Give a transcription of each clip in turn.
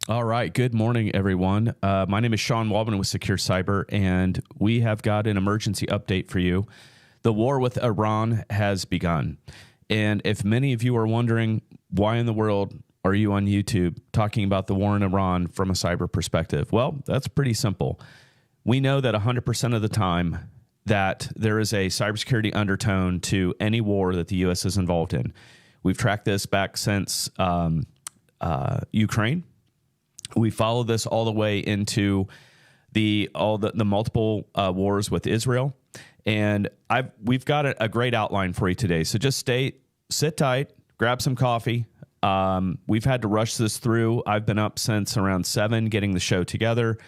All right. Good morning, everyone. My name is Sean Waldman with SecureCyber, and we have got an emergency update for you. The war with Iran has begun. And if many of you are wondering why in the world are you on YouTube talking about the war in Iran from a cyber perspective, well, that's pretty simple. We know that 100% of the time that there is a cybersecurity undertone to any war that the U.S. is involved in. We've tracked this back since Ukraine. We follow this all the way into the multiple wars with Israel, and we've got a great outline for you today. So just sit tight, grab some coffee. We've had to rush this through. I've been up since around 7 getting the show together.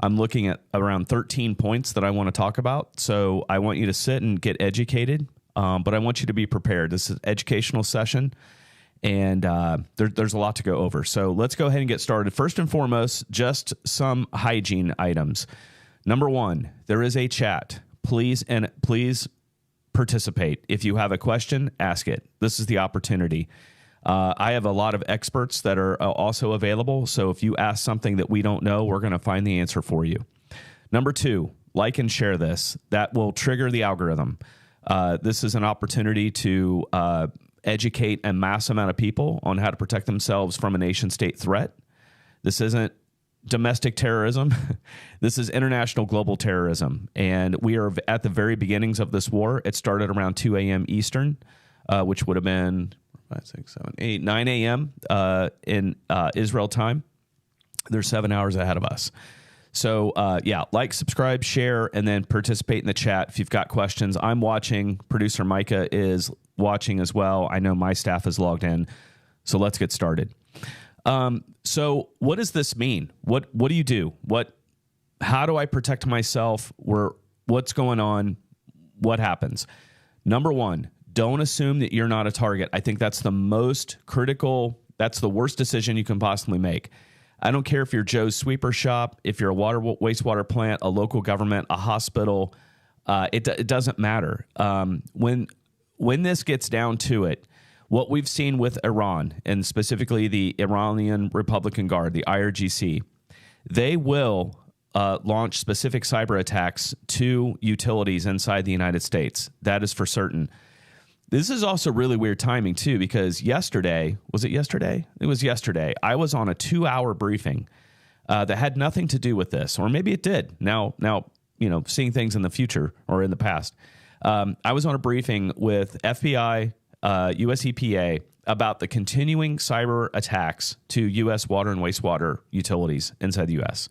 I'm looking at around 13 points that I want to talk about. So I want you to sit and get educated, but I want you to be prepared. This is an educational session. And there's a lot to go over. So let's go ahead and get started. First and foremost, just some hygiene items. Number one, there is a chat. Please participate. If you have a question, ask it. This is the opportunity. I have a lot of experts that are also available. So if you ask something that we don't know, we're going to find the answer for you. Number two, like and share this. That will trigger the algorithm. This is an opportunity to educate a mass amount of people on how to protect themselves from a nation-state threat. This isn't domestic terrorism. This is international global terrorism. And we are at the very beginnings of this war. It started around 2 a.m. Eastern, which would have been 5, 6, 7, 8, 9 a.m. In Israel time. They're 7 hours ahead of us. So, like, subscribe, share, and then participate in the chat if you've got questions. I'm watching. Producer Micah is watching as well. I know my staff is logged in. So let's get started. So what does this mean? What do you do? How do I protect myself? What's going on? What happens? Number one, don't assume that you're not a target. I think that's the most critical. That's the worst decision you can possibly make. I don't care if you're Joe's Sweeper Shop, if you're a wastewater plant, a local government, a hospital. It doesn't matter. When this gets down to it, what we've seen with Iran, and specifically the Iranian Republican Guard, the IRGC, they will launch specific cyber attacks to utilities inside the United States. That is for certain. This is also really weird timing, too, because yesterday, was it yesterday? It was yesterday. I was on a 2-hour briefing that had nothing to do with this, or maybe it did. Now, seeing things in the future or in the past. I was on a briefing with FBI, US EPA about the continuing cyber attacks to U.S. water and wastewater utilities inside the U.S.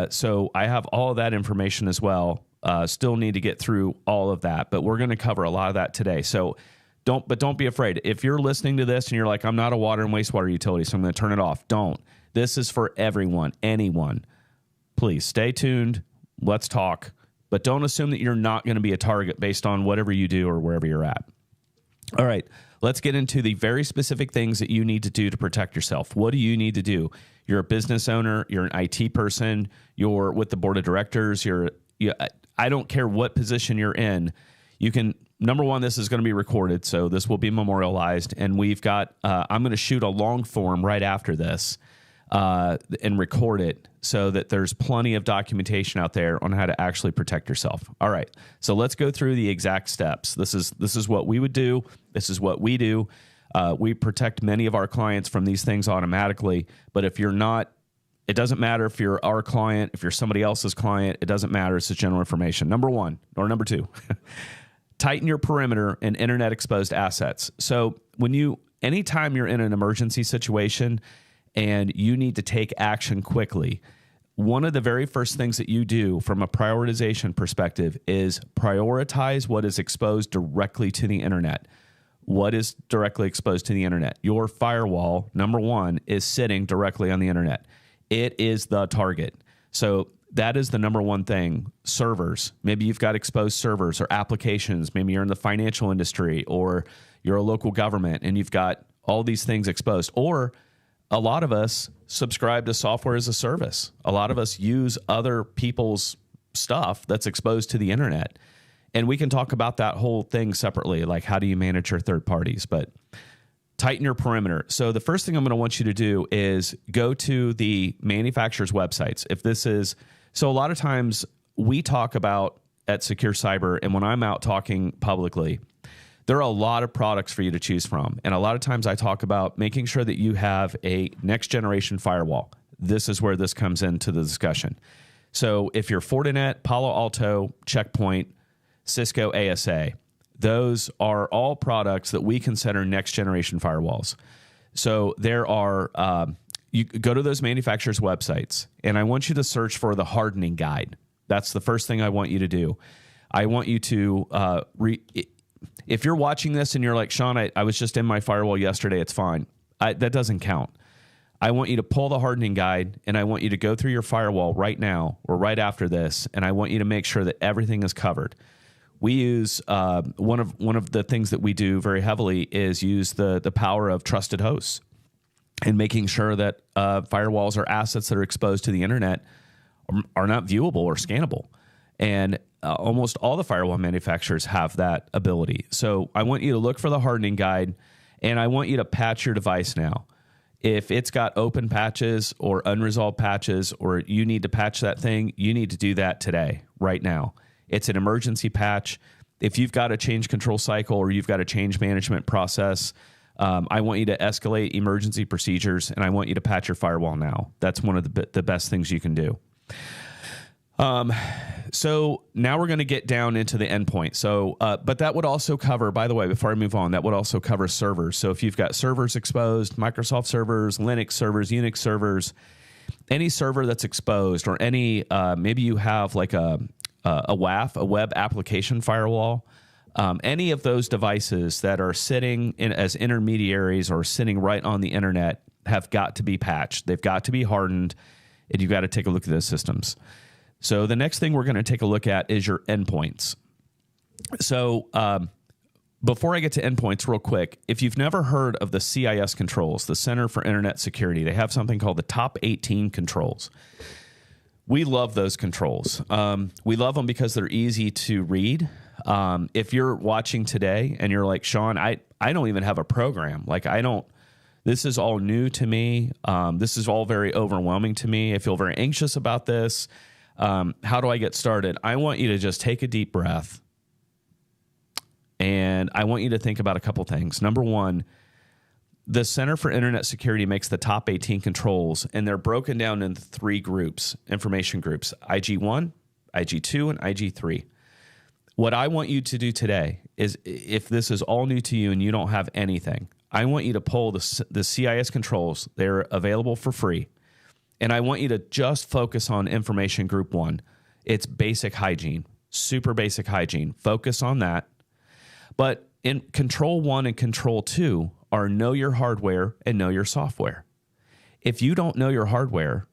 So I have all of that information as well. Still need to get through all of that, but we're going to cover a lot of that today. So don't be afraid. If you're listening to this and you're like, I'm not a water and wastewater utility, so I'm going to turn it off. Don't. This is for everyone, anyone. Please stay tuned. Let's talk. But don't assume that you're not going to be a target based on whatever you do or wherever you're at. All right, let's get into the very specific things that you need to do to protect yourself. What do you need to do? You're a business owner. You're an IT person. You're with the board of directors. I don't care what position you're in. You can, number one, this is going to be recorded, so this will be memorialized. And we've got, I'm going to shoot a long form right after this and record it so that there's plenty of documentation out there on how to actually protect yourself. All right, so let's go through the exact steps. This is what we would do. This is what we do. We protect many of our clients from these things automatically, but if you're not, it doesn't matter if you're our client, if you're somebody else's client, it doesn't matter. It's just general information. Number one, or number two, tighten your perimeter and internet exposed assets. So anytime you're in an emergency situation and you need to take action quickly, one of the very first things that you do from a prioritization perspective is prioritize what is exposed directly to the internet. What is directly exposed to the internet? Your firewall, number one, is sitting directly on the internet. It is the target. So that is the number one thing. Servers. Maybe you've got exposed servers or applications. Maybe you're in the financial industry or you're a local government and you've got all these things exposed. Or a lot of us subscribe to software as a service. A lot of us use other people's stuff that's exposed to the internet. And we can talk about that whole thing separately, like how do you manage your third parties. But tighten your perimeter. So the first thing I'm going to want you to do is go to the manufacturer's websites. So a lot of times we talk about at SecureCyber, and when I'm out talking publicly, there are a lot of products for you to choose from. And a lot of times I talk about making sure that you have a next generation firewall. This is where this comes into the discussion. So if you're Fortinet, Palo Alto, Checkpoint, Cisco ASA, those are all products that we consider next generation firewalls. So there are, you go to those manufacturers' websites, and I want you to search for the hardening guide. That's the first thing I want you to do. I want you to, if you're watching this and you're like, Sean, I was just in my firewall yesterday, it's fine. That doesn't count. I want you to pull the hardening guide, and I want you to go through your firewall right now or right after this, and I want you to make sure that everything is covered. We use one of the things that we do very heavily is use the power of trusted hosts and making sure that firewalls or assets that are exposed to the internet are not viewable or scannable. And almost all the firewall manufacturers have that ability. So I want you to look for the hardening guide, and I want you to patch your device now. If it's got open patches or unresolved patches, or you need to patch that thing, you need to do that today, right now. It's an emergency patch. If you've got a change control cycle or you've got a change management process, I want you to escalate emergency procedures, and I want you to patch your firewall now. That's one of the best things you can do. So now we're going to get down into the endpoint. So, but that would also cover, by the way, before I move on, that would also cover servers. So if you've got servers exposed, Microsoft servers, Linux servers, Unix servers, any server that's exposed, or any, maybe you have like a WAF, a web application firewall, any of those devices that are sitting in as intermediaries or sitting right on the internet have got to be patched. They've got to be hardened, and you've got to take a look at those systems. So the next thing we're going to take a look at is your endpoints. So before I get to endpoints real quick, if you've never heard of the CIS controls, the Center for Internet Security, they have something called the top 18 controls. We love those controls. We love them because they're easy to read. If you're watching today and you're like, Sean, I don't even have a program. Like this is all new to me. This is all very overwhelming to me. I feel very anxious about this. How do I get started? I want you to just take a deep breath, and I want you to think about a couple things. Number one, the Center for Internet Security makes the top 18 controls, and they're broken down into 3 groups, information groups, IG1, IG2, and IG3. What I want you to do today is, if this is all new to you and you don't have anything, I want you to pull the CIS controls. They're available for free. And I want you to just focus on information group 1. It's basic hygiene, super basic hygiene. Focus on that. But in control 1 and control 2 are know your hardware and know your software. If you don't know your hardware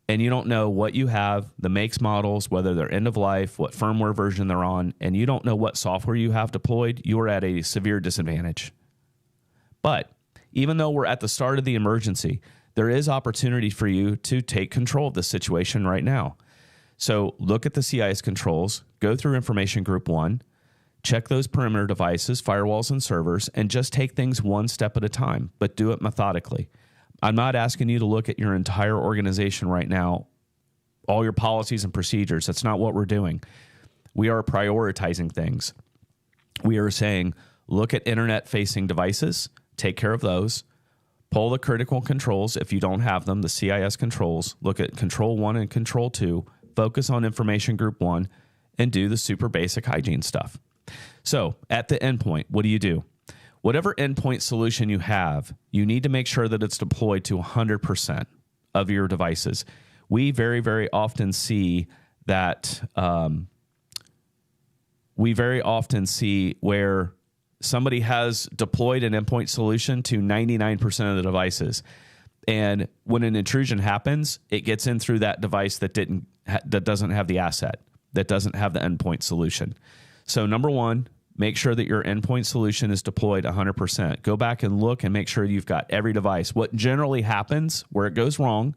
and you don't know what you have, the makes, models, whether they're end of life, what firmware version they're on, and you don't know what software you have deployed, you are at a severe disadvantage. But even though we're at the start of the emergency, there is opportunity for you to take control of the situation right now. So look at the CIS controls, go through information group 1, check those perimeter devices, firewalls, and servers, and just take things one step at a time, but do it methodically. I'm not asking you to look at your entire organization right now, all your policies and procedures. That's not what we're doing. We are prioritizing things. We are saying, look at internet-facing devices, take care of those. Pull the critical controls if you don't have them, the CIS controls. Look at control 1 and control 2. Focus on information group 1 and do the super basic hygiene stuff. So at the endpoint, what do? Whatever endpoint solution you have, you need to make sure that it's deployed to 100% of your devices. We very, very often see that where somebody has deployed an endpoint solution to 99% of the devices. And when an intrusion happens, it gets in through that device that doesn't have the asset, that doesn't have the endpoint solution. So number one, make sure that your endpoint solution is deployed 100%. Go back and look and make sure you've got every device. What generally happens where it goes wrong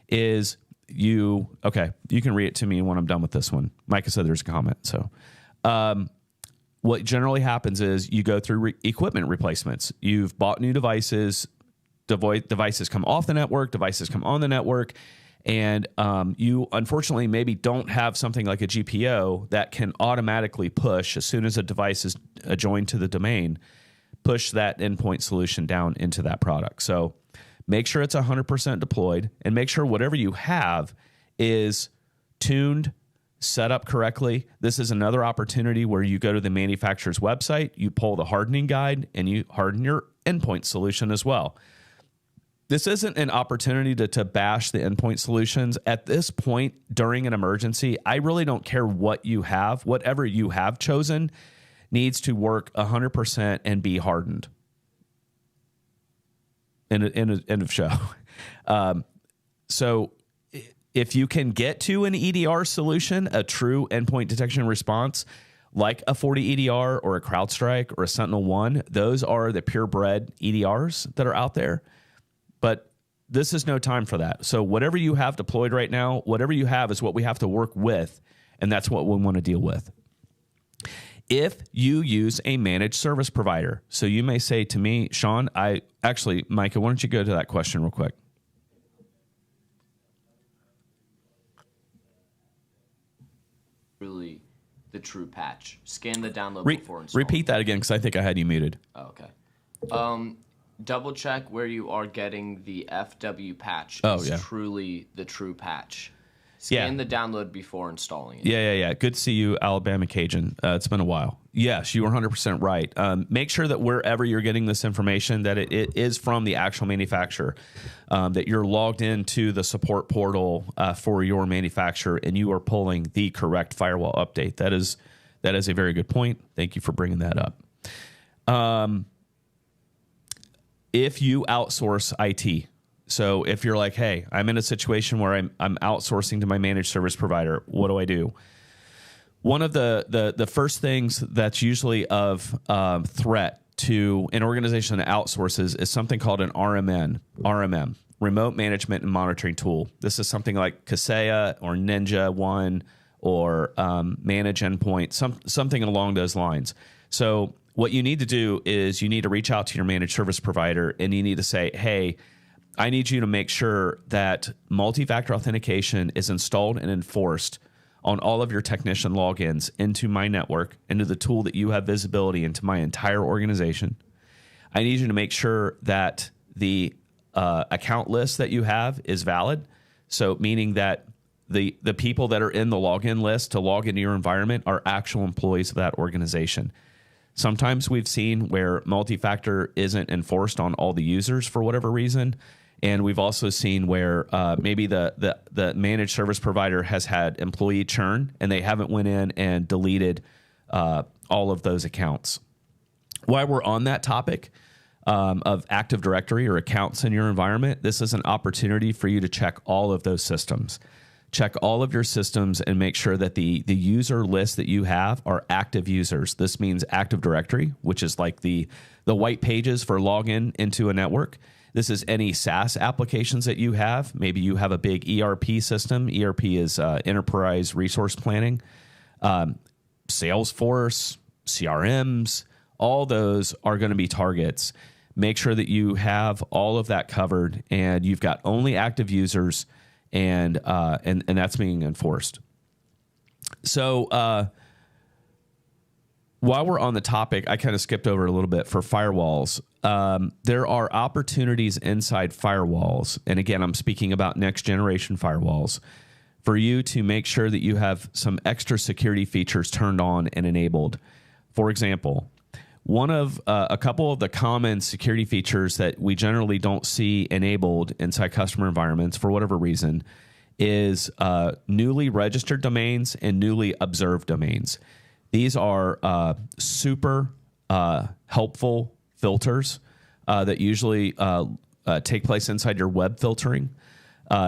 is you can read it to me when I'm done with this one. Micah said there's a comment. So what generally happens is you go through equipment replacements. You've bought new devices, devices come off the network, devices come on the network, and you unfortunately maybe don't have something like a GPO that can automatically push, as soon as a device is joined to the domain, push that endpoint solution down into that product. So make sure it's 100% deployed, and make sure whatever you have is tuned, set up correctly. This is another opportunity where you go to the manufacturer's website, you pull the hardening guide, and you harden your endpoint solution as well. This isn't an opportunity to bash the endpoint solutions. At this point, during an emergency, I really don't care what you have. Whatever you have chosen needs to work 100% and be hardened. End of show. So if you can get to an EDR solution, a true endpoint detection and response, like a 40 EDR or a CrowdStrike or a SentinelOne, those are the purebred EDRs that are out there. But this is no time for that. So whatever you have deployed right now, whatever you have is what we have to work with, and that's what we want to deal with. If you use a managed service provider, so you may say to me, Sean, Micah, why don't you go to that question real quick? Really the true patch. Scan the download before installing. Repeat that again, because I think I had you muted. Oh, okay. Double check where you are getting the FW patch. Is truly the true patch. Scan the download before installing it. Yeah. Good to see you, Alabama Cajun. It's been a while. Yes, you are 100% right. Make sure that wherever you're getting this information, that it is from the actual manufacturer, that you're logged into the support portal for your manufacturer, and you are pulling the correct firewall update. That is a very good point. Thank you for bringing that up. If you outsource IT, so if you're like, hey, I'm in a situation where I'm outsourcing to my managed service provider, what do? One of the first things that's usually of threat to an organization that outsources is something called an RMM, Remote Management and Monitoring Tool. This is something like Kaseya or Ninja One or Manage Endpoint, something along those lines. So what you need to do is you need to reach out to your managed service provider, and you need to say, hey, I need you to make sure that multi-factor authentication is installed and enforced on all of your technician logins into my network, into the tool that you have visibility into my entire organization. I need you to make sure that the account list that you have is valid. So meaning that the people that are in the login list to log into your environment are actual employees of that organization. Sometimes we've seen where multi-factor isn't enforced on all the users for whatever reason. And we've also seen where maybe the managed service provider has had employee churn, and they haven't went in and deleted all of those accounts. While we're on that topic of Active Directory or accounts in your environment, this is an opportunity for you to check all of those systems. Check all of your systems and make sure that the user list that you have are active users. This means Active Directory, which is like the white pages for login into a network. This is any SaaS applications that you have. Maybe you have a big ERP system. ERP is Enterprise Resource Planning. Salesforce, CRMs, all those are going to be targets. Make sure that you have all of that covered, and you've got only active users, and that's being enforced. So while we're on the topic, I kind of skipped over a little bit for firewalls. There are opportunities inside firewalls, and again, I'm speaking about next generation firewalls, for you to make sure that you have some extra security features turned on and enabled. For example, one of a couple of the common security features that we generally don't see enabled inside customer environments for whatever reason is newly registered domains and newly observed domains. These are super helpful filters that usually take place inside your web filtering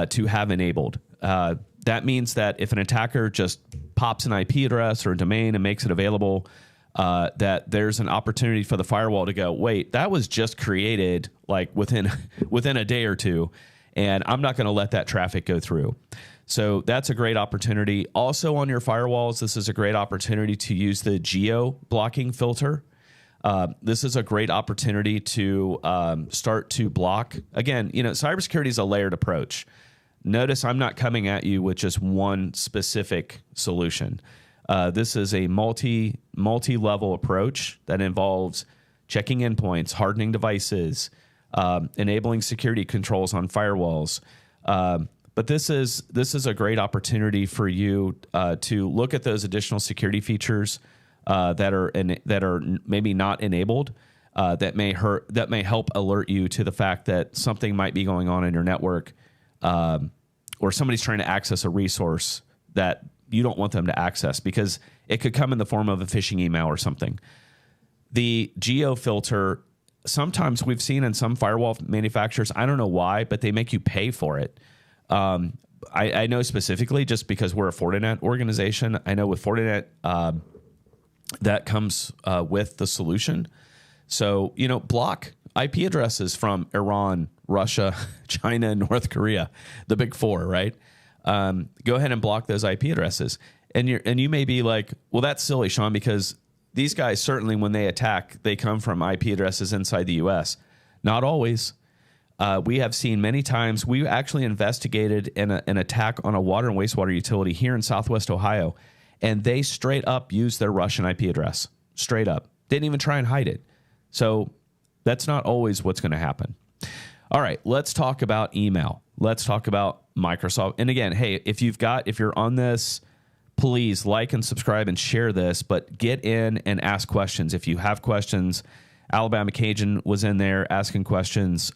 to have enabled. That means that if an attacker just pops an IP address or a domain and makes it available, that there's an opportunity for the firewall to go, wait, that was just created like within a day or two, and I'm not going to let that traffic go through. So that's a great opportunity. Also on your firewalls, this is a great opportunity to use the geo blocking filter. This is a great opportunity to start to block. Again, cybersecurity is a layered approach. Notice I'm not coming at you with just one specific solution. This is a multi-level approach that involves checking endpoints, hardening devices, enabling security controls on firewalls. But this is a great opportunity for you to look at those additional security features that are maybe not enabled, that may help alert you to the fact that something might be going on in your network, or somebody's trying to access a resource that you don't want them to access, because it could come in the form of a phishing email or something. The geo filter, sometimes we've seen in some firewall manufacturers, I don't know why, but they make you pay for it. I know specifically just because we're a Fortinet organization. I know with Fortinet, that comes with the solution. So, block IP addresses from Iran, Russia, China, and North Korea, the big four, right? Go ahead and block those IP addresses. And you may be like, well, that's silly, Sean, because these guys certainly, when they attack, they come from IP addresses inside the U.S. Not always. We have seen many times. We actually investigated an attack on a water and wastewater utility here in Southwest Ohio, and they straight up used their Russian IP address. Straight up. Didn't even try and hide it. So that's not always what's going to happen. All right, let's talk about email. Let's talk about Microsoft. And again, hey, if you're on this, please like and subscribe and share this, but get in and ask questions. If you have questions, Alabama Cajun was in there asking questions.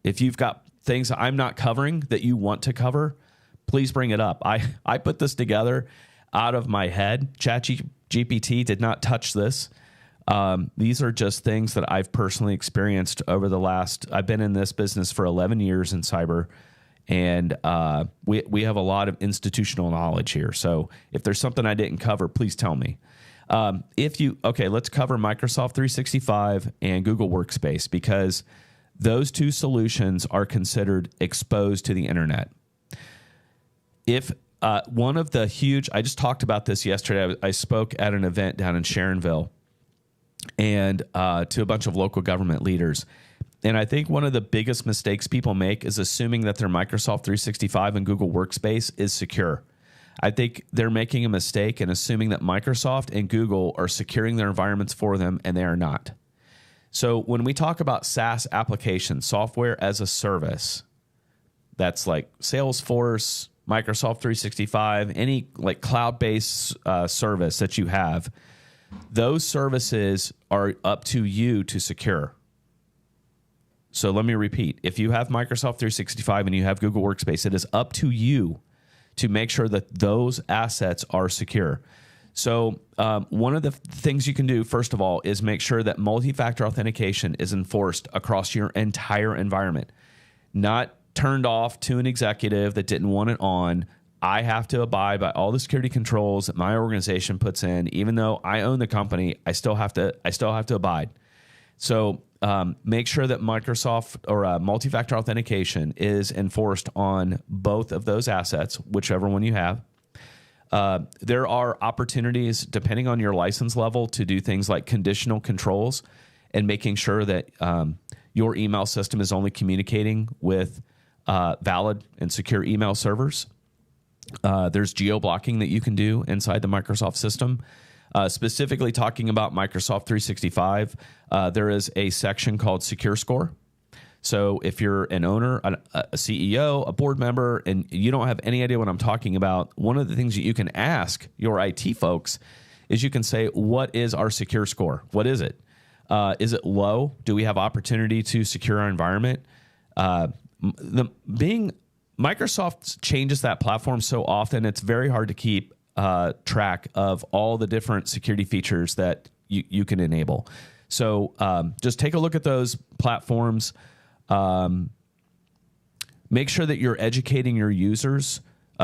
If you've got things I'm not covering that you want to cover, please bring it up. I put this together out of my head. ChatGPT did not touch this. These are just things that I've personally experienced over I've been in this business for 11 years in cyber, and we have a lot of institutional knowledge here. So if there's something I didn't cover, please tell me. Let's cover Microsoft 365 and Google Workspace, because those two solutions are considered exposed to the internet. If one of the huge, I just talked about this yesterday. I spoke at an event down in Sharonville and to a bunch of local government leaders. And I think one of the biggest mistakes people make is assuming that their Microsoft 365 and Google Workspace is secure. I think they're making a mistake in assuming that Microsoft and Google are securing their environments for them, and they are not. So when we talk about SaaS applications, software as a service, that's like Salesforce, Microsoft 365, any like cloud-based service that you have, those services are up to you to secure. So let me repeat. If you have Microsoft 365 and you have Google Workspace, it is up to you to make sure that those assets are secure. So one of the things you can do, first of all, is make sure that multi-factor authentication is enforced across your entire environment, not turned off to an executive that didn't want it on. I have to abide by all the security controls that my organization puts in. Even though I own the company, I still have to abide. So make sure that Microsoft or multi-factor authentication is enforced on both of those assets, whichever one you have. There are opportunities, depending on your license level, to do things like conditional controls and making sure that your email system is only communicating with valid and secure email servers. There's geo-blocking that you can do inside the Microsoft system. Specifically talking about Microsoft 365, there is a section called SecureScore. So if you're an owner, a CEO, a board member, and you don't have any idea what I'm talking about, one of the things that you can ask your IT folks is you can say, what is our secure score? What is it? Is it low? Do we have opportunity to secure our environment? Microsoft changes that platform so often, it's very hard to keep track of all the different security features that you can enable. So just take a look at those platforms. Make sure that you're educating your users.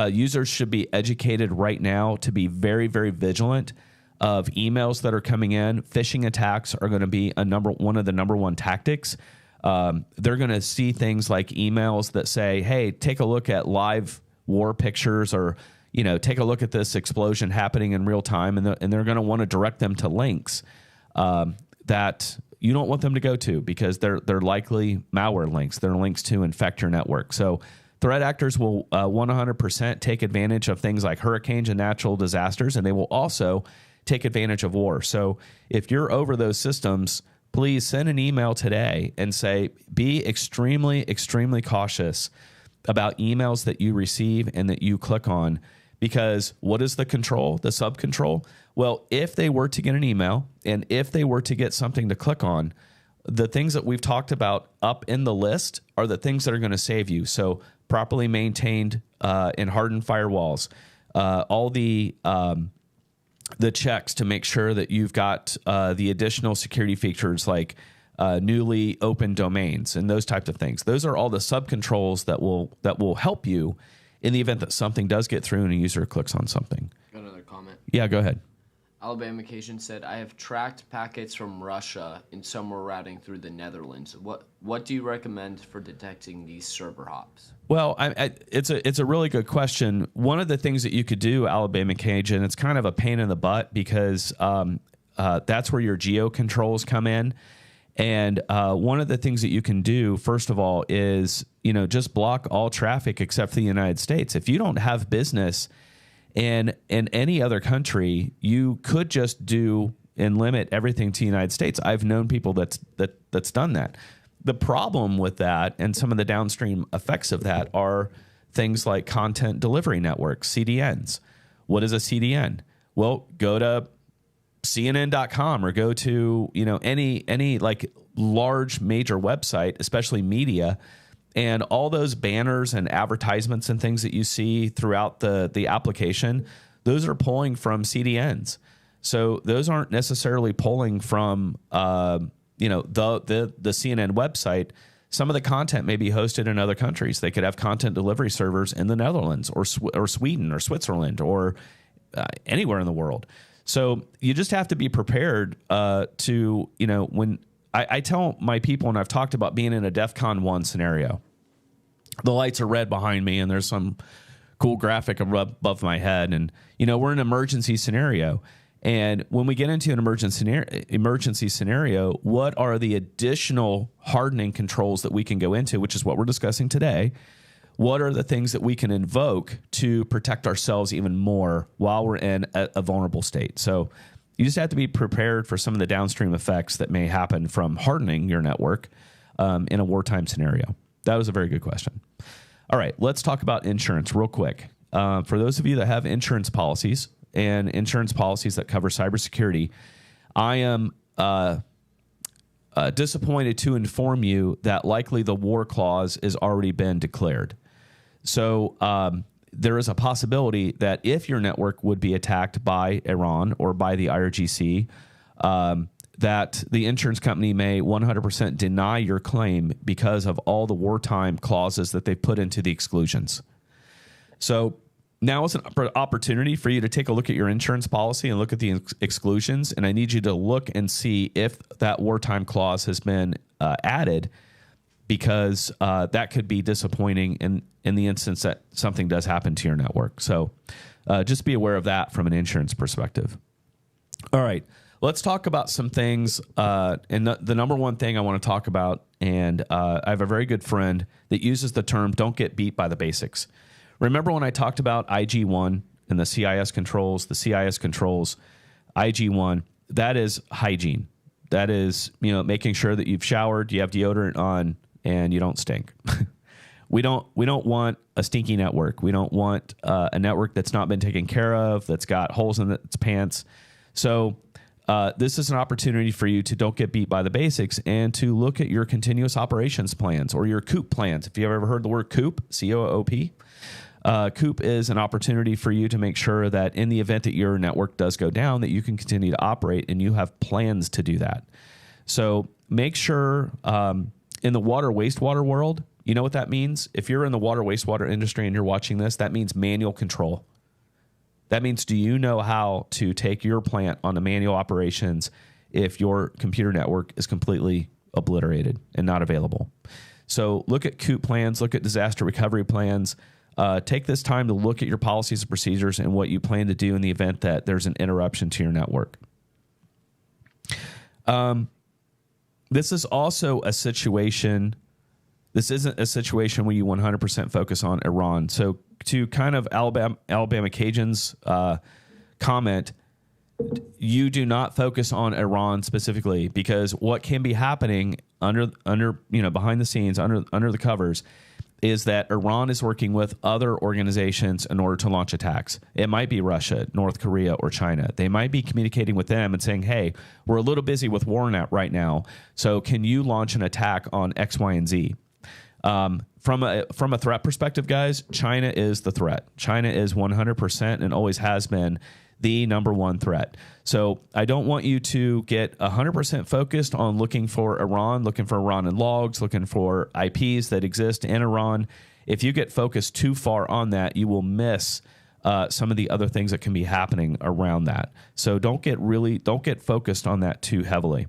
Users should be educated right now to be very, very vigilant of emails that are coming in. Phishing attacks are going to be one of the number one tactics. They're going to see things like emails that say, hey, take a look at live war pictures, or, take a look at this explosion happening in real time. And they're going to want to direct them to links that you don't want them to go to, because they're likely malware links. They're links to infect your network. So threat actors will 100% take advantage of things like hurricanes and natural disasters, and they will also take advantage of war. So if you're over those systems, please send an email today and say, be extremely, extremely cautious about emails that you receive and that you click on. Because what is the control, the sub-control? Well, if they were to get an email and if they were to get something to click on, the things that we've talked about up in the list are the things that are going to save you. So properly maintained and hardened firewalls, all the checks to make sure that you've got the additional security features like newly open domains and those types of things. Those are all the sub-controls that will help you in the event that something does get through and a user clicks on something. Got another comment. Yeah, go ahead. Alabama Cation said, I have tracked packets from Russia and some were routing through the Netherlands. What do you recommend for detecting these server hops? Well, it's a really good question. One of the things that you could do, Alabama Cajun, it's kind of a pain in the butt, because that's where your geo controls come in. And one of the things that you can do, first of all, is just block all traffic except for the United States. If you don't have business in any other country, you could just do and limit everything to the United States. I've known people that's done that. The problem with that and some of the downstream effects of that are things like content delivery networks, CDNs. What is a CDN? Well, go to CNN.com or go to any like large major website, especially media, and all those banners and advertisements and things that you see throughout the application, those are pulling from CDNs. So those aren't necessarily pulling from the CNN website. Some of the content may be hosted in other countries. They could have content delivery servers in the Netherlands or Sweden or Switzerland or anywhere in the world. So you just have to be prepared to, when I tell my people, and I've talked about being in a DEFCON 1 scenario, the lights are red behind me and there's some cool graphic above my head. And, we're in an emergency scenario. And when we get into an emergency scenario, what are the additional hardening controls that we can go into, which is what we're discussing today? What are the things that we can invoke to protect ourselves even more while we're in a vulnerable state? So you just have to be prepared for some of the downstream effects that may happen from hardening your network in a wartime scenario. That was a very good question. All right, let's talk about insurance real quick. For those of you that have insurance policies and insurance policies that cover cybersecurity, I am disappointed to inform you that likely the war clause has already been declared. So there is a possibility that if your network would be attacked by Iran or by the IRGC, that the insurance company may 100% deny your claim because of all the wartime clauses that they've put into the exclusions. So now is an opportunity for you to take a look at your insurance policy and look at the exclusions. And I need you to look and see if that wartime clause has been added, because that could be disappointing in the instance that something does happen to your network. So just be aware of that from an insurance perspective. All right, let's talk about some things. And the number one thing I want to talk about, and I have a very good friend that uses the term, don't get beat by the basics. Remember when I talked about IG1 and the CIS controls, IG1, that is hygiene. That is, making sure that you've showered, you have deodorant on, and you don't stink. We don't want a stinky network. We don't want a network that's not been taken care of, that's got holes in its pants. So this is an opportunity for you to don't get beat by the basics and to look at your continuous operations plans or your COOP plans. If you've ever heard the word COOP, C-O-O-P, COOP is an opportunity for you to make sure that in the event that your network does go down, that you can continue to operate and you have plans to do that. So make sure in the water wastewater world, you know what that means? If you're in the water wastewater industry and you're watching this, that means manual control. That means, do you know how to take your plant on the manual operations if your computer network is completely obliterated and not available. So look at COOP plans, look at disaster recovery plans. Take this time to look at your policies and procedures and what you plan to do in the event that there's an interruption to your network. This is also a situation. This isn't a situation where you 100% focus on Iran. So to kind of Alabama Cajun's comment, you do not focus on Iran specifically, because what can be happening under behind the scenes, under the covers, is that Iran is working with other organizations in order to launch attacks. It might be Russia, North Korea, or China. They might be communicating with them and saying, hey, we're a little busy with Warnet right now, so can you launch an attack on X, Y, and Z? From a threat perspective, guys, China is the threat. China is 100% and always has been the number one threat. So I don't want you to get 100% focused on looking for Iran in logs, looking for IPs that exist in Iran. If you get focused too far on that, you will miss some of the other things that can be happening around that. So don't get focused on that too heavily.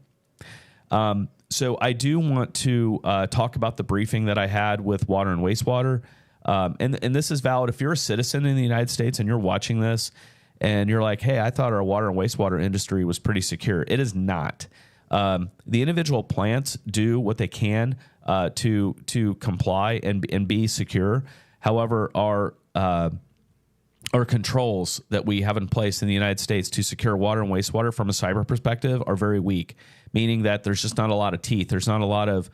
So I do want to talk about the briefing that I had with water and wastewater. And this is valid if you're a citizen in the United States and you're watching this and you're like, hey, I thought our water and wastewater industry was pretty secure. It is not. The individual plants do what they can to comply and be secure. However, our controls that we have in place in the United States to secure water and wastewater from a cyber perspective are very weak, meaning that there's just not a lot of teeth. There's not a lot of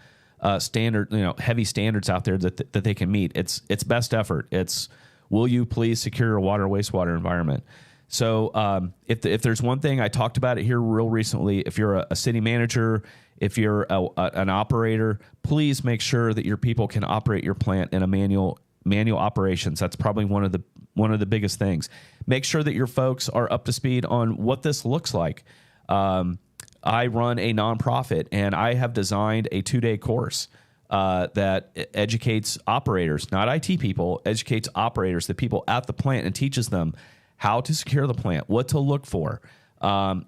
heavy standards out there that they can meet. It's best effort. It's, will you please secure your water and wastewater environment? So if there's one thing, I talked about it here real recently, if you're a city manager, if you're an operator, please make sure that your people can operate your plant in a manual operations. That's probably one of the biggest things. Make sure that your folks are up to speed on what this looks like. I run a nonprofit, and I have designed a 2-day course that educates operators, not IT people, educates operators, the people at the plant, and teaches them how to secure the plant, what to look for.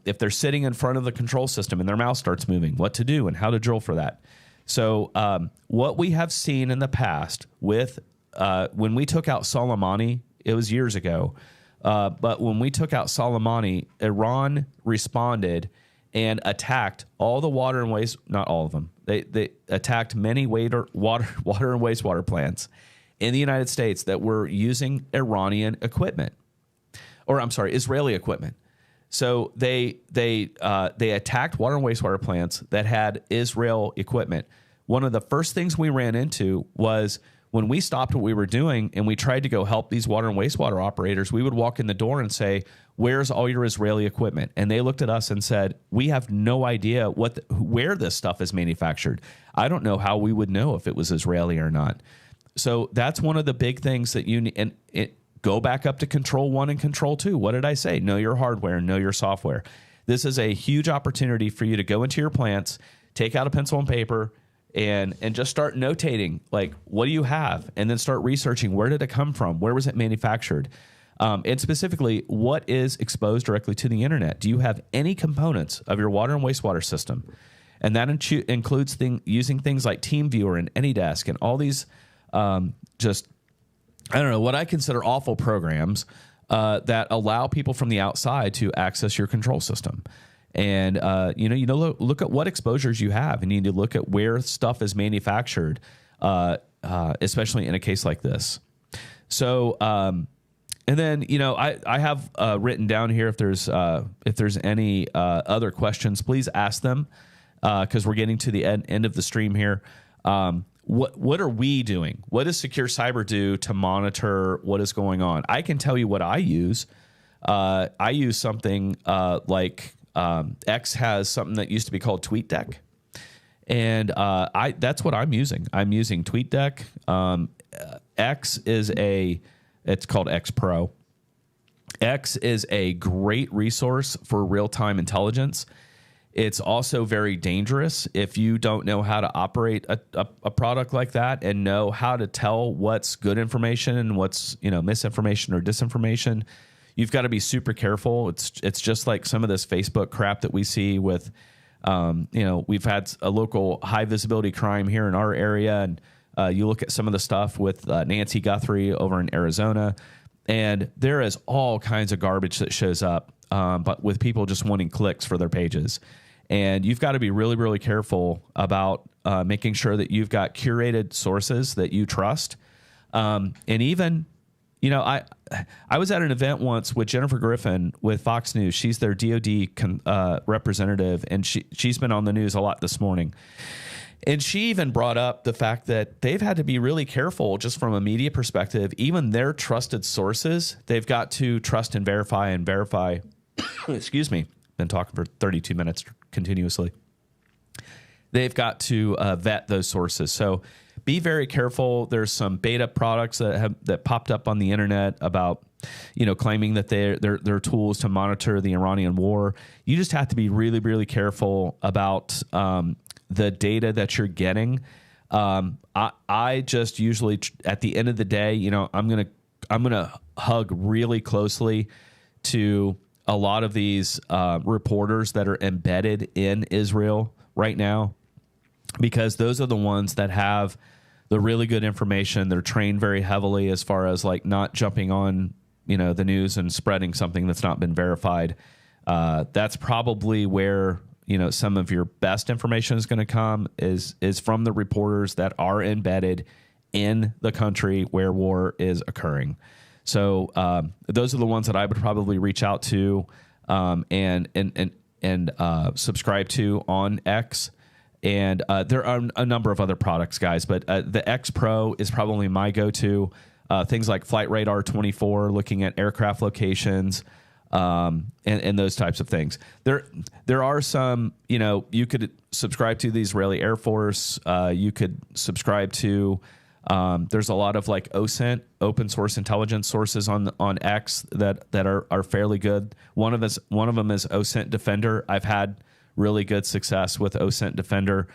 If they're sitting in front of the control system and their mouse starts moving, what to do and how to drill for that. So what we have seen in the past with when we took out Soleimani, it was years ago, but when we took out Soleimani, Iran responded and attacked all the water and waste, not all of them. They attacked many water and wastewater plants in the United States that were using Iranian equipment, or I'm sorry, Israeli equipment. So they attacked water and wastewater plants that had Israel equipment. One of the first things we ran into was when we stopped what we were doing and we tried to go help these water and wastewater operators, we would walk in the door and say, where's all your Israeli equipment? And they looked at us and said, we have no idea where this stuff is manufactured. I don't know how we would know if it was Israeli or not. So that's one of the big things that you need. And go back up to Control 1 and Control 2. What did I say? Know your hardware, know your software. This is a huge opportunity for you to go into your plants, take out a pencil and paper, and just start notating, like, what do you have? And then start researching, where did it come from? Where was it manufactured? And specifically, what is exposed directly to the internet? Do you have any components of your water and wastewater system? And that includes using things like TeamViewer and AnyDesk and all these I don't know, what I consider awful programs that allow people from the outside to access your control system. And, look at what exposures you have, and you need to look at where stuff is manufactured, especially in a case like this. So, and then, I have written down here, if there's any other questions, please ask them, because we're getting to the end of the stream here. What are we doing? What does SecureCyber do to monitor what is going on? I can tell you what I use. I use something like X has something that used to be called TweetDeck, and that's what I'm using. I'm using TweetDeck. X is it's called X Pro. X is a great resource for real-time intelligence. It's also very dangerous if you don't know how to operate a product like that and know how to tell what's good information and what's misinformation or disinformation. You've got to be super careful. It's just like some of this Facebook crap that we see with We've had a local high visibility crime here in our area, and you look at some of the stuff with Nancy Guthrie over in Arizona, and there is all kinds of garbage that shows up, but with people just wanting clicks for their pages. And you've got to be really, really careful about making sure that you've got curated sources that you trust. And even, I was at an event once with Jennifer Griffin with Fox News. She's their DoD representative, and she's been on the news a lot this morning. And she even brought up the fact that they've had to be really careful just from a media perspective. Even their trusted sources, they've got to trust and verify. Excuse me. Been talking for 32 minutes continuously. They've got to vet those sources. So be very careful. There's some beta products that popped up on the internet about, claiming that they're tools to monitor the Iranian war. You just have to be really, really careful about the data that you're getting. I just usually at the end of the day, I'm gonna hug really closely to a lot of these reporters that are embedded in Israel right now, because those are the ones that have the really good information. They're trained very heavily as far as like not jumping on, the news and spreading something that's not been verified. That's probably where, some of your best information is going to come is from the reporters that are embedded in the country where war is occurring. So those are the ones that I would probably reach out to and subscribe to on X. And there are a number of other products, guys, but the X Pro is probably my go-to. Things like Flight Radar 24, looking at aircraft locations, and those types of things. There are some, you could subscribe to the Israeli Air Force. You could subscribe to. There's a lot of like OSINT, open source intelligence sources on X that are fairly good. One of them is OSINT Defender. I've had really good success with OSINT Defender.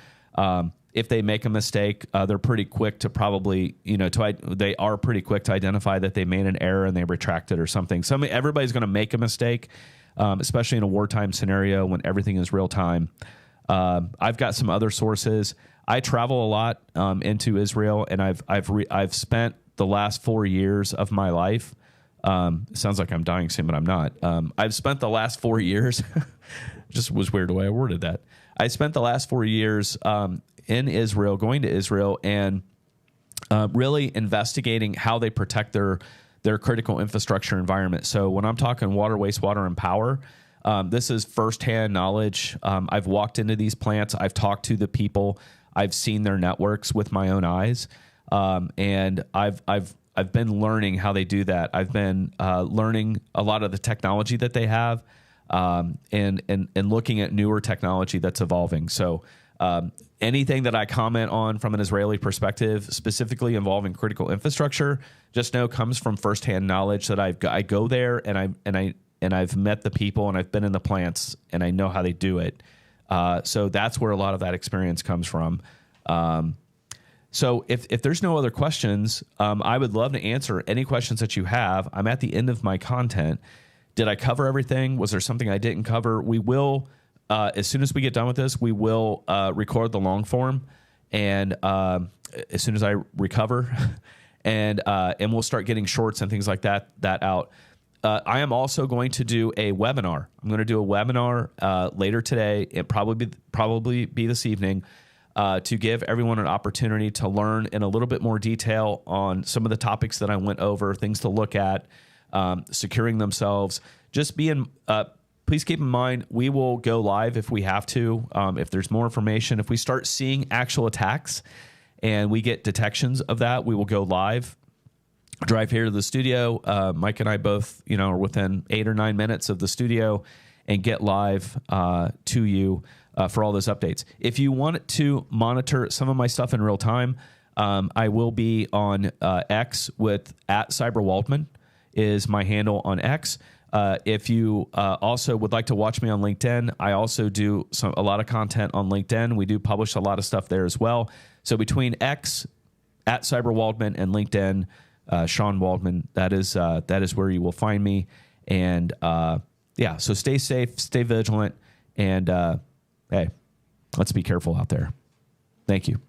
If they make a mistake, they're pretty quick to probably, they are pretty quick to identify that they made an error and they retract it or something. So everybody's going to make a mistake, especially in a wartime scenario when everything is real time. I've got some other sources. I travel a lot into Israel, and I've spent the last 4 years of my life. Sounds like I'm dying soon, but I'm not. I've spent the last 4 years. Just was weird the way I worded that. I spent the last 4 years in Israel, going to Israel, and really investigating how they protect their critical infrastructure environment. So when I'm talking water, wastewater, and power, this is firsthand knowledge. I've walked into these plants. I've talked to the people. I've seen their networks with my own eyes, and I've been learning how they do that. I've been learning a lot of the technology that they have, and looking at newer technology that's evolving. So anything that I comment on from an Israeli perspective, specifically involving critical infrastructure, just know comes from firsthand knowledge that I go there and I've met the people and I've been in the plants and I know how they do it. So that's where a lot of that experience comes from. So if there's no other questions, I would love to answer any questions that you have. I'm at the end of my content. Did I cover everything? Was there something I didn't cover? We will, as soon as we get done with this, we will record the long form, and as soon as I recover, and we'll start getting shorts and things like that out. I am also going to do a webinar. I'm going to do a webinar later today. It probably be this evening to give everyone an opportunity to learn in a little bit more detail on some of the topics that I went over, things to look at, securing themselves. Just please keep in mind, we will go live if we have to. If there's more information, if we start seeing actual attacks and we get detections of that, we will go live. Drive here to the studio. Mike and I both, are within 8 or 9 minutes of the studio, and get live to you for all those updates. If you want to monitor some of my stuff in real time, I will be on X with @CyberWaldman is my handle on X. If you also would like to watch me on LinkedIn, I also do a lot of content on LinkedIn. We do publish a lot of stuff there as well. So between X @CyberWaldman and LinkedIn, Sean Waldman, that is where you will find me. And so stay safe, stay vigilant, and hey, let's be careful out there. Thank you.